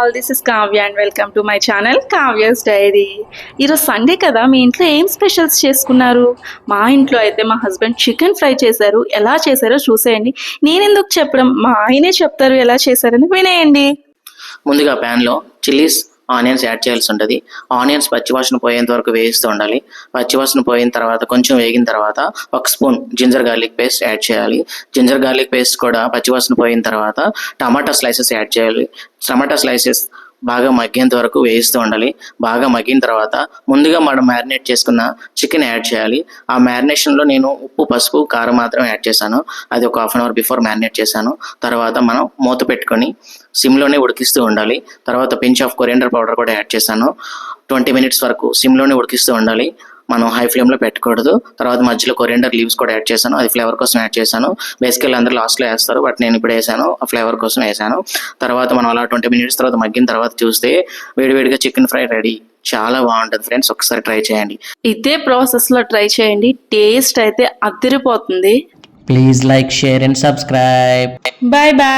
All, this is Kavya and welcome to my channel Kavya's diary. ఈరోజు Sunday కదా, మీ ఇంట్లో ఏం స్పెషల్స్ చేసుకున్నారు? మా ఇంట్లో అయితే మా హస్బెండ్ చికెన్ ఫ్రై చేశారు. ఎలా చేశారో చూసేయండి. నేనెందుకు చెప్పడం, మా ఆయనే చెప్తారు ఎలా చేశారని, వినేయండి. ముందుగా ప్యాన్లో చిల్లీస్ ఆనియన్స్ యాడ్ చేయాల్సి ఉంటుంది. ఆనియన్స్ పచ్చివాసన పోయేంత వరకు వేయిస్తూ ఉండాలి. పచ్చివాసన పోయిన తర్వాత కొంచెం వేగిన తర్వాత 1 spoon ginger garlic paste add చేయాలి. జింజర్ గార్లిక్ పేస్ట్ కూడా పచ్చివాసన పోయిన తర్వాత టమాటా స్లైసెస్ యాడ్ చేయాలి. టమాటా స్లైసెస్ బాగా మగ్గేంత వరకు వేయిస్తూ ఉండాలి. బాగా మగ్గిన తర్వాత ముందుగా మనం మ్యారినేట్ చేసుకున్న చికెన్ యాడ్ చేయాలి. ఆ మ్యారినేషన్లో నేను ఉప్పు, పసుపు, కారం మాత్రం యాడ్ చేశాను. అది ఒక half an hour before marinate చేశాను. తర్వాత మనం మూత పెట్టుకొని సిమ్లోనే ఉడికిస్తూ ఉండాలి. తర్వాత పించ్ ఆఫ్ కొరియండర్ పౌడర్ కూడా యాడ్ చేశాను. 20 మినిట్స్ వరకు సిమ్లోనే ఉడికిస్తూ ఉండాలి. మనం హై ఫ్లేమ్లో పెట్టకూడదు. తర్వాత మధ్యలో కొరియండర్ లీవ్స్ కూడా యాడ్ చేశాను. అది ఫ్లేవర్ కోసం యాడ్ చేశాను. బేసికల్లీ అందరూ లాస్ట్లో వేస్తారు, బట్ నేను ఇప్పుడు వేసాను, ఆ ఫ్లేవర్ కోసం వేసాను. తర్వాత మనం అలా 20 మినిట్స్ తర్వాత మగ్గిన తర్వాత చూస్తే వేడివేడిగా చికెన్ ఫ్రై రెడీ. చాలా బాగుంటుంది ఫ్రెండ్స్, ఒకసారి ట్రై చేయండి. ఇదే ప్రాసెస్లో ట్రై చేయండి, టేస్ట్ అయితే అదిరిపోతుంది. Please like, share and subscribe. Bye bye.